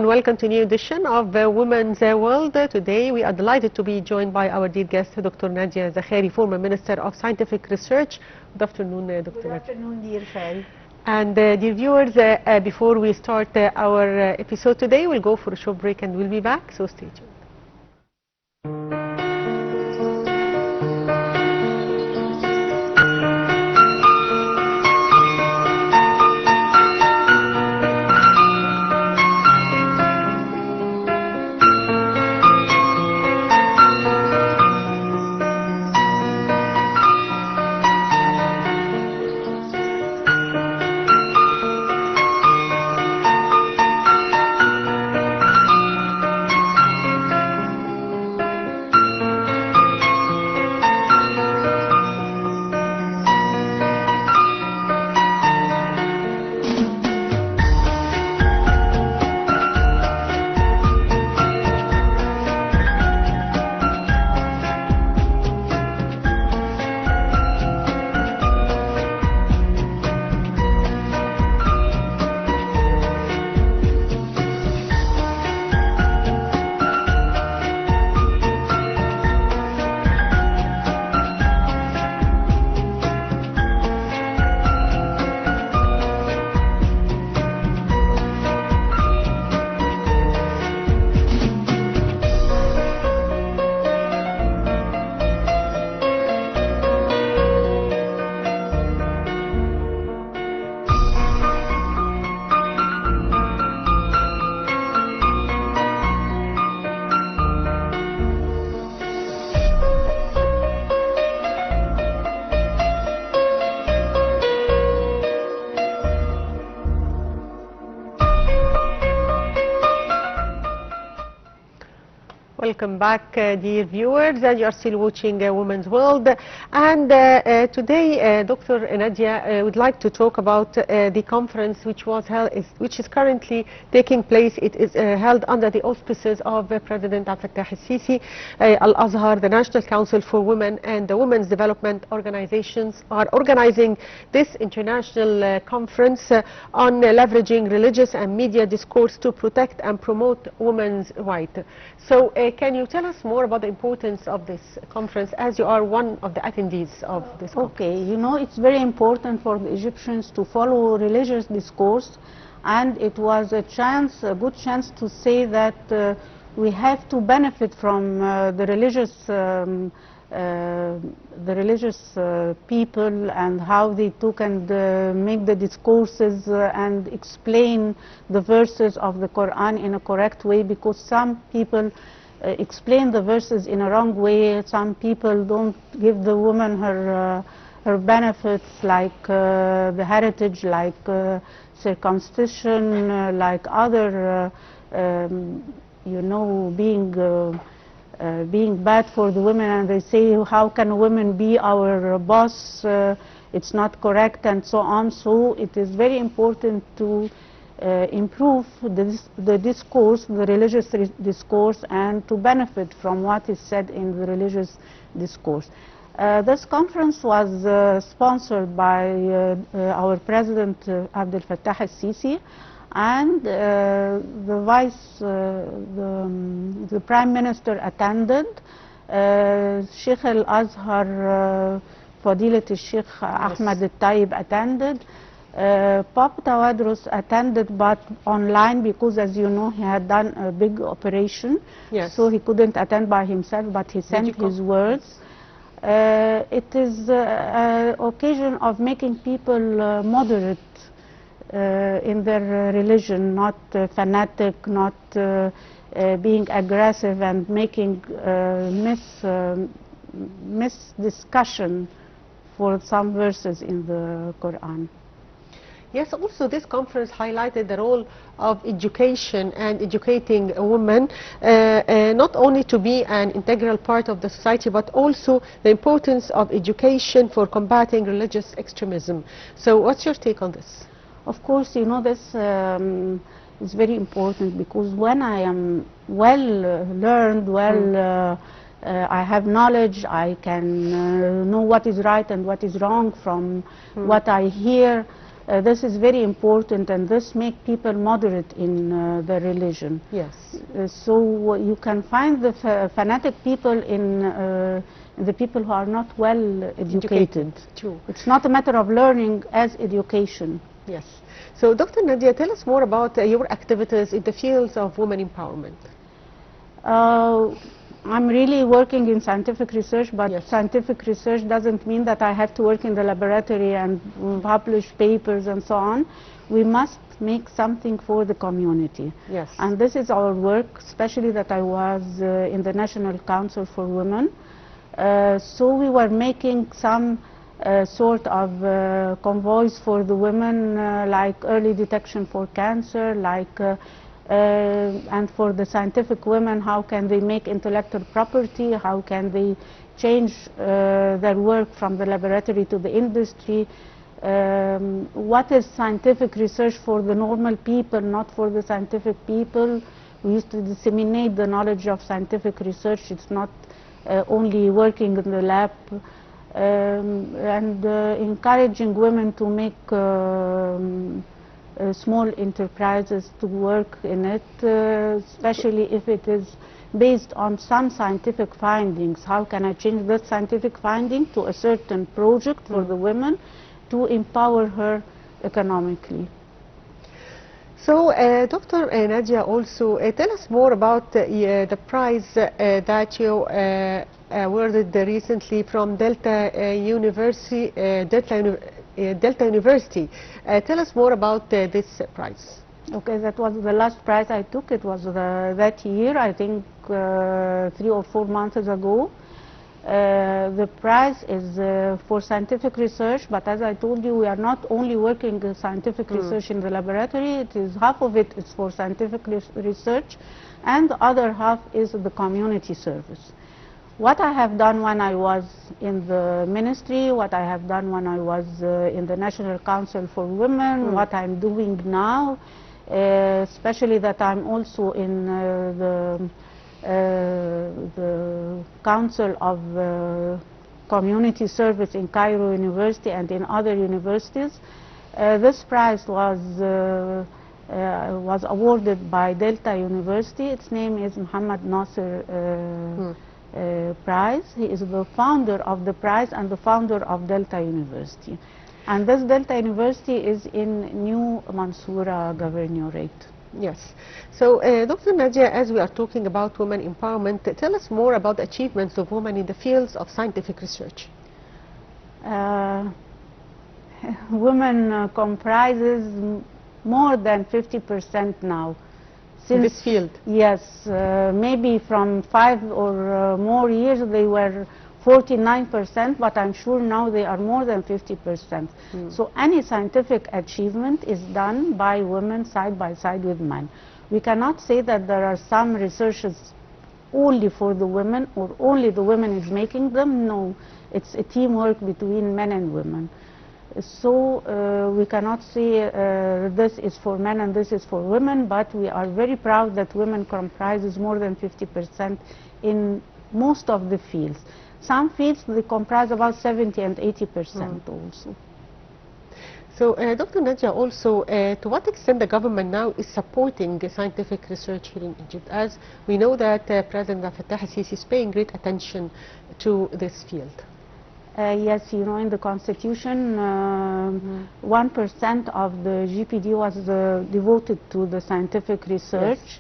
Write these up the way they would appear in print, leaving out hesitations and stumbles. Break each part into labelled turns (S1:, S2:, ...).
S1: and welcome to a new edition of Women's World. Today we are delighted to be joined by our dear guest, Dr. Nadia Zakhary, former Minister of Scientific Research. Good afternoon, Dr.
S2: Good afternoon, dear Khari.
S1: And dear viewers, before we start our episode today, we'll go for a short break and we'll be back, so stay tuned. Welcome back, dear viewers, and you are still watching Women's World. And today, Dr. Nadia would like to talk about the conference which is currently taking place. It is held under the auspices of President Abdel Fattah al-Sisi. Al-Azhar, the National Council for Women, and the Women's Development Organizations are organizing this international conference on leveraging religious and media discourse to protect and promote women's rights. So, can you tell us more about the importance of this conference, as you are one of the attendees of this conference?
S2: Okay, you know, it's very important for the Egyptians to follow religious discourse, and it was a good chance to say that we have to benefit from the religious people and how they took and make the discourses and explain the verses of the Quran in a correct way, because some people explain the verses in a wrong way. Some people don't give the woman her benefits, like the heritage, like circumcision, like other you know, being bad for the women, and they say, how can women be our boss, it's not correct, and so on. So it is very important to improve the discourse, the religious discourse, and to benefit from what is said in the religious discourse. This conference was sponsored by our President Abdel Fattah al-Sisi, and the Prime Minister attended. Sheikh al-Azhar, Fadilat al-Sheikh Ahmed al-Tayyib attended. Pope Tawadros attended, but online, because, as you know, he had done a big operation.
S1: Yes.
S2: So he couldn't attend by himself, but he sent his words. It is an occasion of making people moderate in their religion, not fanatic, not being aggressive and making misdiscussion for some verses in the Quran.
S1: Yes, also this conference highlighted the role of education and educating a woman, not only to be an integral part of the society, but also the importance of education for combating religious extremism. So what's your take on this?
S2: Of course, you know, this is very important, because when I am well learned, I have knowledge, I can know what is right and what is wrong from what I hear. This is very important, and this makes people moderate in the religion.
S1: Yes.
S2: So you can find the fanatic people in the people who are not well educated.
S1: True.
S2: It's not a matter of learning as education.
S1: Yes. So, Dr. Nadia, tell us more about your activities in the fields of women empowerment.
S2: I'm really working in scientific research, but
S1: yes.
S2: scientific research doesn't mean that I have to work in the laboratory and publish papers and so on. We must make something for the community.
S1: Yes.
S2: And this is our work, especially that I was in the National Council for Women. So we were making some sort of convoys for the women, like early detection for cancer, like and for the scientific women, how can they make intellectual property, how can they change their work from the laboratory to the industry, what is scientific research for the normal people, not for the scientific people. We used to disseminate the knowledge of scientific research. It's not only working in the lab, and encouraging women to make small enterprises to work in it, especially if it is based on some scientific findings. How can I change that scientific finding to a certain project for the women to empower her economically?
S1: So, Dr. Nadia, also tell us more about the prize that you awarded recently from Delta University. Tell us more about this prize.
S2: Okay, that was the last prize I took. It was that year, I think 3 or 4 months ago. The prize is for scientific research, but as I told you, we are not only working scientific research in the laboratory. It is half of it is for scientific research, and the other half is the community service. What I have done when I was in the ministry, what I have done when I was in the National Council for Women, what I'm doing now, especially that I'm also in the Council of Community Service in Cairo University and in other universities. This prize was awarded by Delta University. Its name is Muhammad Nasser Prize. He is the founder of the prize and the founder of Delta University. And this Delta University is in New Mansoura Governorate.
S1: Yes. So, Dr. Nadia, as we are talking about women empowerment, tell us more about the achievements of women in the fields of scientific research.
S2: Women comprises more than 50% now.
S1: In this field?
S2: Yes, maybe from 5 or more years they were 49%, but I'm sure now they are more than 50%. So any scientific achievement is done by women side by side with men. We cannot say that there are some researches only for the women or only the women is making them. No, it's a teamwork between men and women. So we cannot say this is for men and this is for women, but we are very proud that women comprises more than 50% in most of the fields. Some fields they comprise about 70 and 80% also.
S1: So, Dr. Nadia, also, to what extent the government now is supporting scientific research here in Egypt, as we know that President Abdel Fattah al-Sisi is paying great attention to this field?
S2: Yes, you know, in the Constitution, 1% of the GPD was devoted to the scientific research. Yes.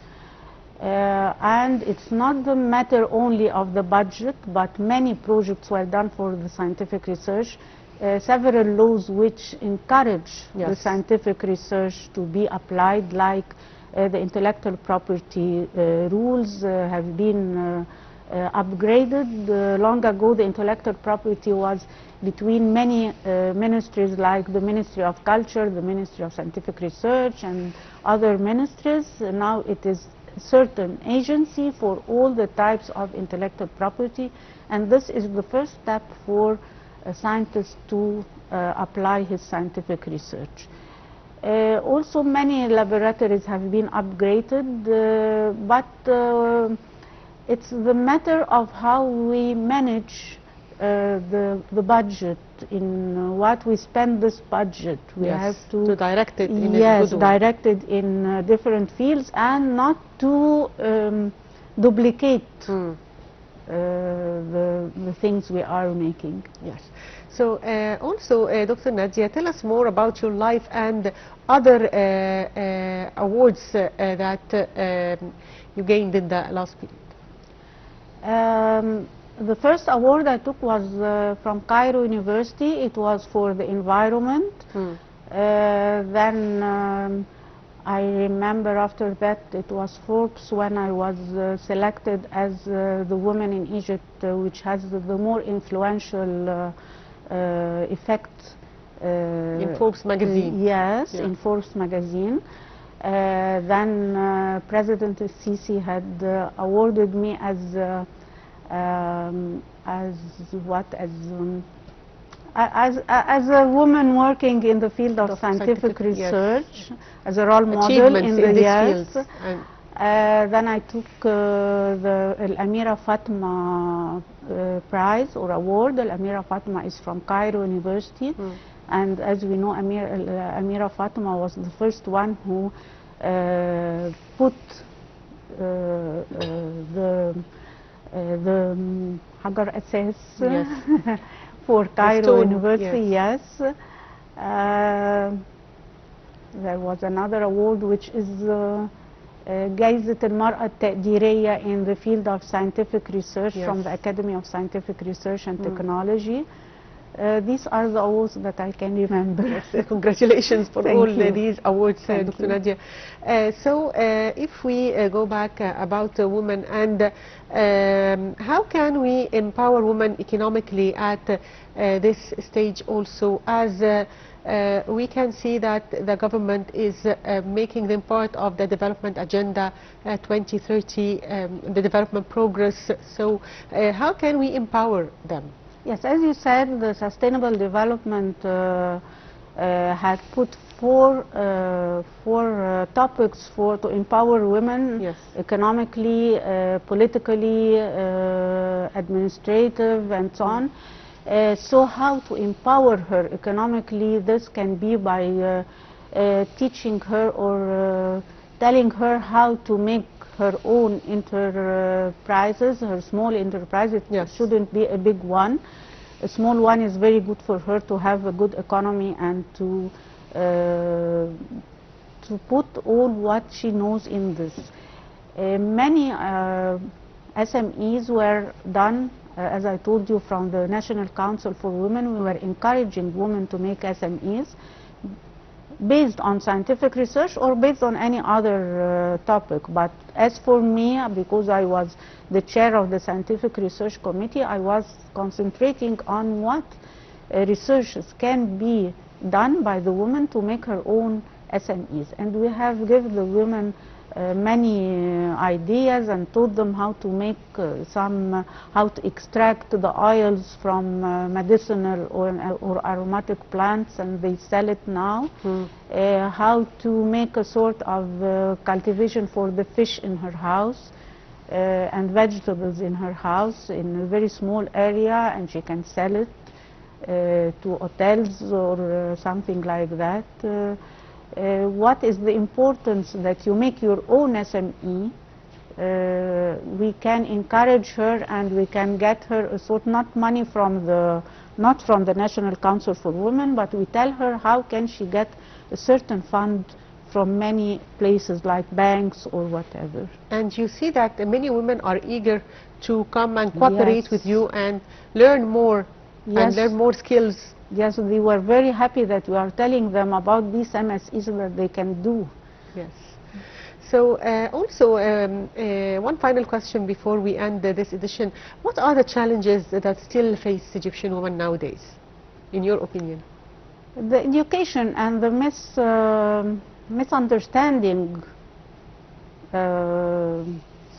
S2: And it's not the matter only of the budget, but many projects were done for the scientific research. Several laws which encourage the scientific research to be applied, like the intellectual property rules have been upgraded. Long ago, the intellectual property was between many ministries, like the Ministry of Culture, the Ministry of Scientific Research, and other ministries. Now it is a certain agency for all the types of intellectual property, and this is the first step for a scientist to apply his scientific research. Also, many laboratories have been upgraded, but it's the matter of how we manage the budget, in what we spend this budget. We
S1: Yes,
S2: have
S1: to direct it in a
S2: yes,
S1: good way.
S2: direct it in different fields, and not to duplicate the things we are making.
S1: Yes. So also, Dr. Nadia, tell us more about your life and other awards that you gained in the last period.
S2: The first award I took was from Cairo University. It was for the environment. Then I remember after that it was Forbes when I was selected as the woman in Egypt which has the more influential effect.
S1: In Forbes magazine.
S2: Yes,
S1: Yeah.
S2: in Forbes magazine. Then President Sisi had awarded me as a woman working in the field of scientific research,
S1: yes.
S2: as a role model in the
S1: this
S2: field. Then I took the Amira Fatma prize or award. Amira Fatma is from Cairo University, and as we know, Amira Fatma was the first one who put the Hagar Assess for Cairo University. Yes. There was another award which is جائزة المرأة التقديرية in the field of scientific research from the Academy of Scientific Research and Technology. These are the awards that I can remember.
S1: Yes, congratulations for all these awards, Dr. Nadia. So if we go back about women, and how can we empower women economically at this stage also, as we can see that the government is making them part of the development agenda 2030, the development progress. So how can we empower them?
S2: Yes, as you said, the Sustainable Development had put four topics to empower women economically, politically, administrative, and so on. So how to empower her economically? This can be by teaching her or telling her how to make her own enterprises, her small enterprise. It shouldn't be a big one. A small one is very good for her to have a good economy and to put all what she knows in this. Many SMEs were done, as I told you, from the National Council for Women. We were encouraging women to make SMEs based on scientific research or based on any other topic. But as for me, because I was the chair of the Scientific Research Committee, I was concentrating on what researches can be done by the woman to make her own SMEs. And we have given the women many ideas and taught them how to make how to extract the oils from medicinal or aromatic plants, and they sell it now. How to make a sort of cultivation for the fish in her house and vegetables in her house in a very small area, and she can sell it to hotels or something like that. What is the importance that you make your own SME? We can encourage her, and we can get her a sort, not money from not from the National Council for Women, but we tell her how can she get a certain fund from many places like banks or whatever.
S1: And you see that many women are eager to come and cooperate with you and learn more and learn more skills.
S2: Yes, they were very happy that we are telling them about these MSEs that they can do.
S1: Yes. So also one final question before we end this edition. What are the challenges that still face Egyptian women nowadays, in your opinion?
S2: The education and the misunderstanding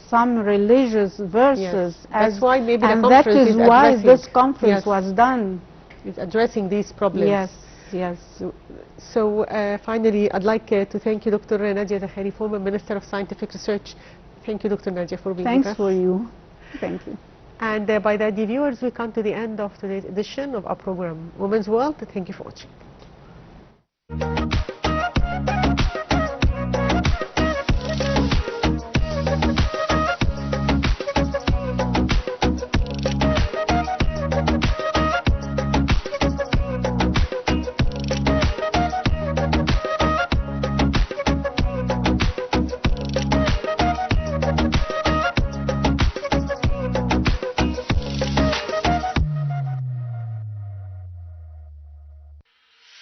S2: some religious verses.
S1: That's why maybe the
S2: and
S1: conference
S2: that is why this conference was done.
S1: It's addressing these problems.
S2: Yes, yes.
S1: So finally, I'd like to thank you, Dr. Nadia Zakhary, former Minister of Scientific Research. Thank you, Dr. Nadia, for being with us.
S2: Thanks for you. Thank you.
S1: And by that, dear viewers, we come to the end of today's edition of our program, Women's World. Thank you for watching.